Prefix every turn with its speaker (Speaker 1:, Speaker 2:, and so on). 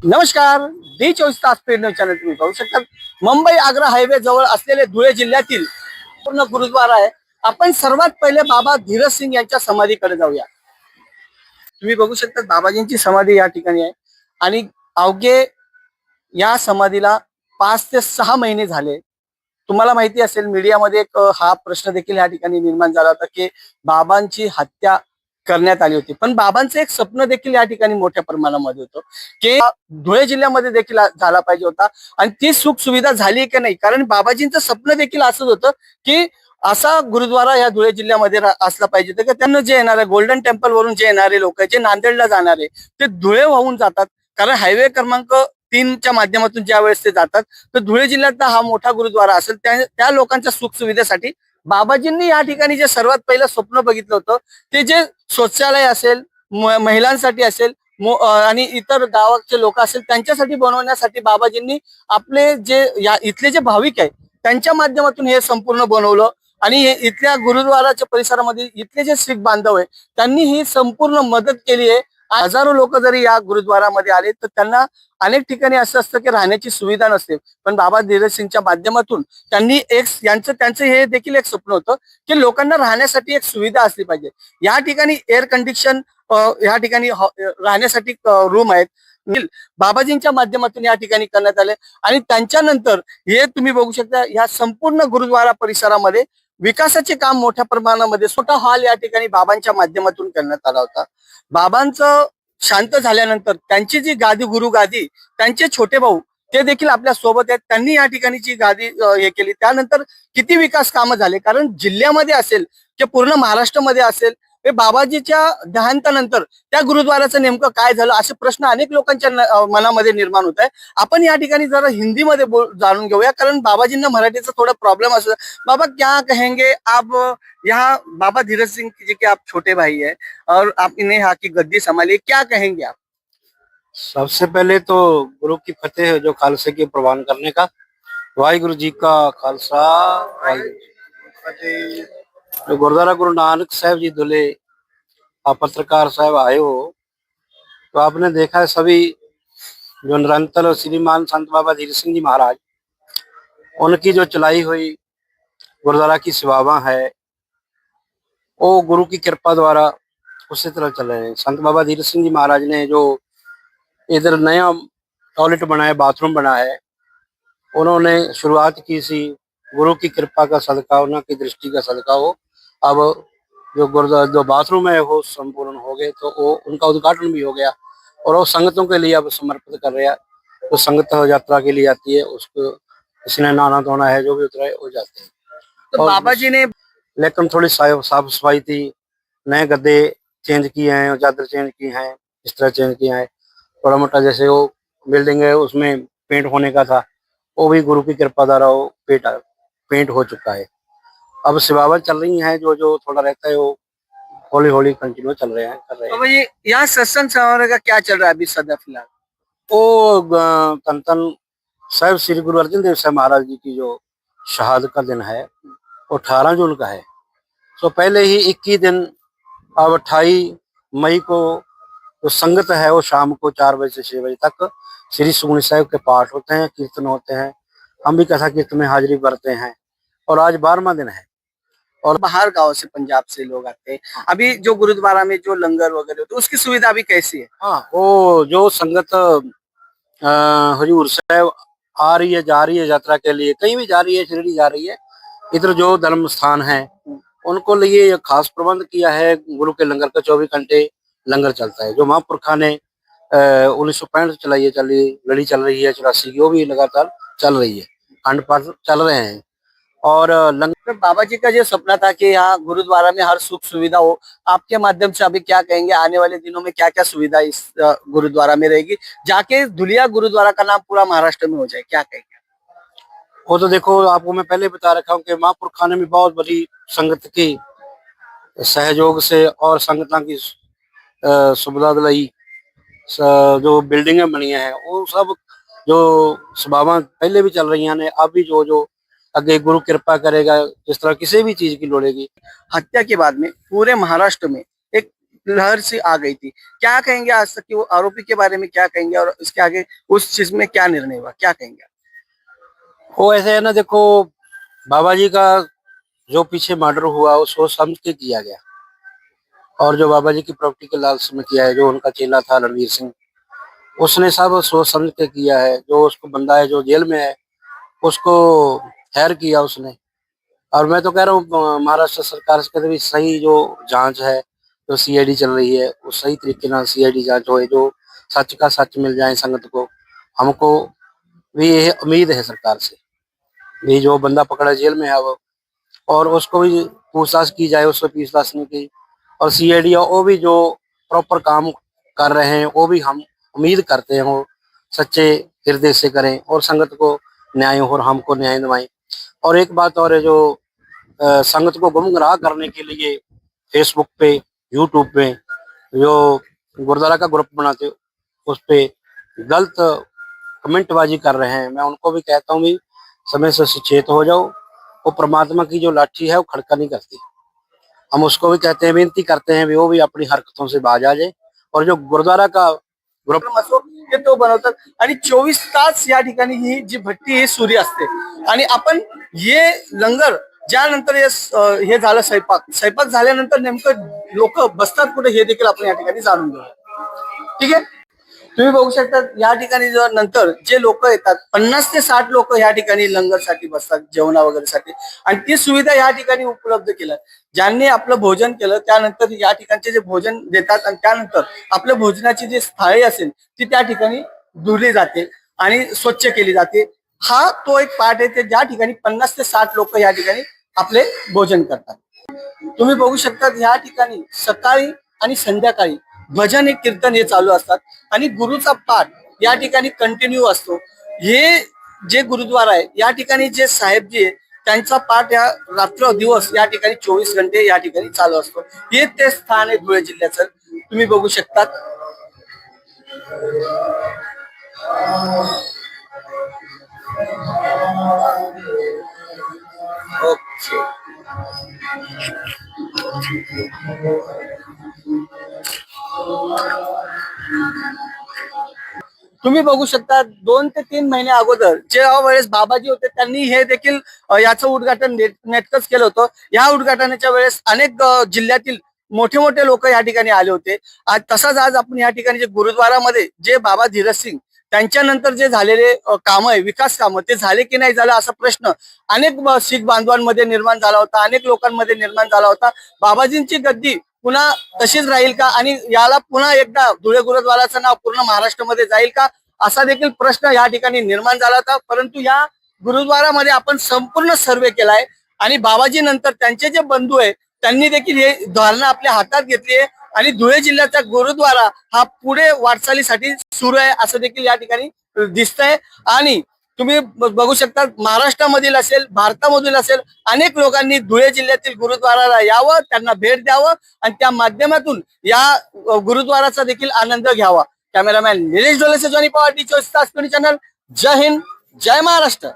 Speaker 1: नमस्कार. डी 24 तास paid news channel तुम्ही पाहू शकता. मुंबई आग्रा हायवे जवळ असलेले धुळे जिल्ह्यातील पूर्ण गुरुद्वारा आहे. आपण सर्वात पहिले बाबा धीरज सिंग यांच्या समाधीकडे जाऊया. तुम्ही बघू शकता बाबाजींची समाधी या ठिकाणी आहे आणि अवघे या समाधीला 5 ते 6 महिने झाले. तुम्हाला माहिती असेल मीडियामध्ये हा प्रश्न देखील या ठिकाणी निर्माण झाला होता की बाबांची हत्या करण्यात आली होती. पण बाबांचं एक स्वप्न देखील या ठिकाणी मोठ्या प्रमाणामध्ये होतं की धुळे जिल्ह्यामध्ये देखील झाला पाहिजे होता आणि ती सुख सुविधा झाली की नाही. कारण बाबाजींचं स्वप्न देखील असंच होतं की असा गुरुद्वारा या धुळे जिल्ह्यामध्ये असला पाहिजे. तर त्यांना जे येणारे गोल्डन टेम्पल वरून जे येणारे लोक जे नांदेडला जाणारे ते धुळे वाहून जातात. कारण हायवे क्रमांक 3च्या माध्यमातून ज्या वेळेस ते जातात तर धुळे जिल्ह्यातला हा मोठा गुरुद्वारा असेल त्या लोकांच्या सुख सुविधेसाठी बाबाजींनी या ठिकाणी जे सर्वात पहिलं स्वप्न बघितलं होतं ते जे शौचालय असेल, महिलांसाठी असेल आणि इतर गावाचे लोक असेल त्यांच्यासाठी बनवण्यासाठी बाबाजींनी आपले जे या इथले जे भाविक आहे त्यांच्या माध्यमातून हे संपूर्ण बनवलं. आणि इथल्या गुरुद्वाराच्या परिसरामध्ये इथले जे शीख बांधव आहे त्यांनी ही संपूर्ण मदत केली आहे. हजारो लोक जरी या गुरुद्वारामध्ये आले तर त्यांना अनेक ठिकाणी असं असतं की राहण्याची सुविधा नसते. पण बाबा धीरज सिंगच्या माध्यमातून त्यांनी त्यांचं हे देखील एक स्वप्न होतं की लोकांना राहण्यासाठी एक सुविधा असली पाहिजे. या ठिकाणी एअर कंडिशन या ठिकाणी राहण्यासाठी रूम आहेत. बाबाजींच्या माध्यमातून या ठिकाणी करण्यात आले आणि त्यांच्यानंतर हे तुम्ही बघू शकता या संपूर्ण गुरुद्वारा परिसरामध्ये विकासाचे काम मोठ्या प्रमाणामध्ये छोटा हॉल या ठिकाणी बाबांच्या माध्यमातून करण्यात आला होता. बाबांचं शांत झाल्यानंतर त्यांची जी गादी गुरु गादी त्यांचे छोटे भाऊ ते देखील आपल्या सोबत आहेत. त्यांनी या ठिकाणीची गादी हे केली. त्यानंतर किती विकास कामं झाले कारण जिल्ह्यामध्ये असेल किंवा पूर्ण महाराष्ट्रामध्ये असेल हे बाबाजीच्या देहांतानंतर त्या गुरुद्वाराचं नेमकं काय झालं असे प्रश्न अनेक लोकांच्या मनामध्ये निर्माण होत आहे. आपण या ठिकाणी जरा हिंदीमध्ये जाणून घेऊया कारण बाबाजींना मराठीचा थोडा प्रॉब्लेम असतो. बाबा क्या कहेंगे आप यहाँ बाबा धीरज सिंह जी के आप छोटे भाई है और आप इन्हें यहाँ की गद्दी संभालिए, क्या कहेंगे आप?
Speaker 2: सबसे पहले तो गुरु की फतेह है जो खालसे की प्रवान करने का। वाहिगुरु जी का खालसा, वाहिगुरु जी की फतेह। जो गुरुद्वारा गुरु नानक साहब जी धुले आप पत्रकार साहब आए हो तो आपने देखा है सभी जो निरंतर और श्रीमान संत बाबा धीर सिंह जी महाराज उनकी जो चलाई हुई गुरुद्वारा की सेवावां है वो गुरु की कृपा द्वारा उसी तरह चल रहे हैं। संत बाबा धीर सिंह जी महाराज ने जो इधर नया टॉयलेट बनाया, बाथरूम बना है, उन्होंने शुरुआत की सी गुरु की कृपा का सदका, उनकी दृष्टि का सदका हो। अब जो गुरुद्वारा जो बाथरूम है वो संपूर्ण हो गए तो वो उनका उद्घाटन भी हो गया और वो संगतों के लिए अब समर्पित कर रहा है। तो संगत यात्रा के लिए आती है, उसको इसने नाना धोना है जो भी उतरा वो जाते हैं।
Speaker 1: तो बाबा जी ने
Speaker 2: लेकिन थोड़ी साफ सफाई थी, नए गद्दे चेंज किए हैं, चादर चेंज की हैं, इस तरह चेंज किया है। थोड़ा मोटा जैसे वो बिल्डिंग है उसमें पेंट होने का था वो भी गुरु की कृपा द्वारा वो पेंट हो चुका है। अब सेवाएं चल रही हैं, जो जो थोड़ा रहता है वो हौली हौली कंटिन्यू चल रहे हैं, कर रहे हैं।
Speaker 1: तो ये यहाँ सत्संग समारोह का क्या चल रहा है अभी सदा फिलहाल?
Speaker 2: वो तन तन साहब श्री गुरु अर्जन देव साहब महाराज जी की जो शहादत का दिन है वो 18 जून का है। तो पहले ही 21 दिन, अब 28 मई को जो संगत है वो शाम को 4 बजे से 6 बजे तक श्री सुखमनी साहिब के पाठ होते हैं, कीर्तन होते हैं। हम भी कथा कीर्तन में हाजिरी भरते हैं और आज 12वां दिन है।
Speaker 1: और बाहर गांव से पंजाब से लोग आते हैं। अभी जो गुरुद्वारा में जो लंगर वगैरह होते हैं उसकी सुविधा अभी कैसी है?
Speaker 2: हाँ, वो जो संगत हजूर साहब आ रही है, जा रही है यात्रा के लिए, कहीं भी जा रही है, शिरडी जा रही है, इधर जो धर्म स्थान है उनको लिए ये खास प्रबंध किया है। गुरु के लंगर का 24 घंटे लंगर चलता है। जो महापुरखा ने 1965 से चलाई है, लड़ी चल रही है 84 की, वो भी लगातार चल रही है, खंड पाठ चल रहे हैं। और
Speaker 1: तो बाबा जी का जो सपना था कि यहाँ गुरुद्वारा में हर सुख सुविधा हो, आपके माध्यम से अभी क्या कहेंगे आने वाले दिनों में क्या क्या सुविधा इस गुरुद्वारा में रहेगी जाके धुलिया गुरुद्वारा का नाम पूरा महाराष्ट्र में हो जाए, क्या कहेंगे?
Speaker 2: वो तो देखो आपको मैं पहले बता रखा हूँ कि महापुरखा ने भी बहुत बड़ी संगत की सहयोग से और संगतां की सुविधा दिलाई। जो बिल्डिंगें बनी हैं वो सब जो सभावां पहले भी चल रही हैं ने, अब भी जो जो अगे गुरु कृपा करेगा जिस तरह किसी भी चीज की लोड़ेगी।
Speaker 1: हत्या के बाद में पूरे महाराष्ट्र में एक लहर सी आ गई थी। क्या कहेंगे आज तक कि वो आरोपी के बारे में क्या कहेंगे और इसके आगे उस चीज में क्या निर्णय हुआ, क्या कहेंगे?
Speaker 2: वो ऐसे है ना, देखो बाबा जी का जो पीछे मर्डर हुआ वो सोच समझ के किया गया, और जो बाबा जी की प्रॉपर्टी के लालच में किया है, जो उनका चेला था रणवीर सिंह, उसने सब सोच समझ के किया है। जो उसको बंदा है जो जेल में है, उसको खैर किया उसने। और मैं तो कह रहा हूँ महाराष्ट्र सरकार से भी सही जो जांच है, जो सीआईडी चल रही है, वो सही तरीके से सीआईडी जांच होए, जो सच का सच मिल जाए संगत को। हमको भी ये उम्मीद है सरकार से भी, जो बंदा पकड़ा जेल में है वो, और उसको भी पूछताछ की जाए, उससे पूछताछ नहीं की। और सीआईडी वो भी जो प्रॉपर काम कर रहे हैं, वो भी हम उम्मीद करते हैं वो सच्चे हृदय से करें और संगत को न्याय हो और हमको न्याय दिलाएं। और एक बात और है, जो संगत को गुमराह करने के लिए फेसबुक पे, यूट्यूब पे जो गुरुद्वारा का ग्रुप बनाते उस पे गलत कमेंटबाजी कर रहे हैं, मैं उनको भी कहता हूँ भी समय से सचेत हो जाओ। वो परमात्मा की जो लाठी है वो खड़का नहीं करती। हम उसको भी कहते हैं, विनती करते हैं भी वो भी अपनी हरकतों से बाज आ जाए। और जो गुरुद्वारा का ग्रुप
Speaker 1: असो ते तो बनवतात आणि 24 तास या ठिकाणी ही जी भट्टी ही सुरी असते आणि आपण हे लंगर ज्यानंतर हे झालं, स्वयंपाक झाल्यानंतर नेमकं लोक बसतात कुठे हे देखील आपण या ठिकाणी जाणून घेऊया। ठीक आहे, तुम्ही बघू शकता या ठिकाणी जर नंतर जे लोक येतात 50 ते 60 लोक या ठिकाणी लंगरसाठी बसतात, जेवणा वगैरे साठी, आणि ती सुविधा या ठिकाणी उपलब्ध केलं। ज्यांनी आपलं भोजन केलं त्यानंतर या ठिकाणचे जे भोजन देतात आणि त्यानंतर आपल्या भोजनाची जी थाळी असेल ती त्या ठिकाणी धुतली जाते आणि स्वच्छ केली जाते। हा तो एक पार्ट आहे ते ज्या ठिकाणी 50 ते 60 लोक या ठिकाणी आपले भोजन करतात। तुम्ही बघू शकता या ठिकाणी सकाळी आणि संध्याकाळी भजन एक कीर्तन हे चालू असतात आणि गुरुचा पाठ या ठिकाणी कंटिन्यू असतो। हे जे गुरुद्वारा आहे या ठिकाणी जे साहेबजी आहे त्यांचा पाठ या रात्र दिवस या ठिकाणी 24 घंटे या ठिकाणी चालू असतो। हे ते स्थान आहे धुळे जिल्ह्याचं, तुम्ही बघू शकता। ओके, तुम्ही बघू शकता 2 ते 3 महिने अगोदर ज्या वेळेस बाबाजी होते त्यांनी हे देखील याचं उद्घाटन नेटकच केलं होतं। या उद्घाटनाच्या वेळेस अनेक जिल्ह्यातील मोठे मोठे लोक या ठिकाणी आले होते। आज तसाच आज आपण या ठिकाणी जे गुरुद्वारामध्ये जे बाबा धीरज सिंग त्यांच्यानंतर जे झालेले काम आहे, विकास कामं, ते झाले की नाही झालं असा प्रश्न अनेक शीख बांधवांमध्ये निर्माण झाला होता, अनेक लोकांमध्ये निर्माण झाला होता। बाबाजींची गद्दी पुन्हा तशीच राहील का आणि याला पुन्हा एकदा धुळे गुरुद्वाराचं नाव पूर्ण महाराष्ट्रामध्ये जाईल का असा देखील प्रश्न या ठिकाणी निर्माण झाला होता। परंतु या गुरुद्वारामध्ये आपण संपूर्ण सर्वे केलाय आणि बाबाजी नंतर त्यांचे जे बंधू आहे त्यांनी देखील हे धारणा आपल्या हातात घेतली आहे आणि धुळे जिल्ह्याचा गुरुद्वारा हा पुढे वाटचालीसाठी सुरू आहे असं देखील या ठिकाणी दिसतंय। आणि तुम्ही बघू शकता महाराष्ट्रामधील असेल, भारतामधील असेल, अनेक लोकांनी धुळे जिल्ह्यातील गुरुद्वाराला यावं, त्यांना भेट द्यावं आणि त्या माध्यमातून या गुरुद्वाराचा देखील आनंद घ्यावा। कॅमेरामॅन निलेश डोलेसे, जॉनी पवार, डी24 तास चॅनल। जय हिंद, जय महाराष्ट्र।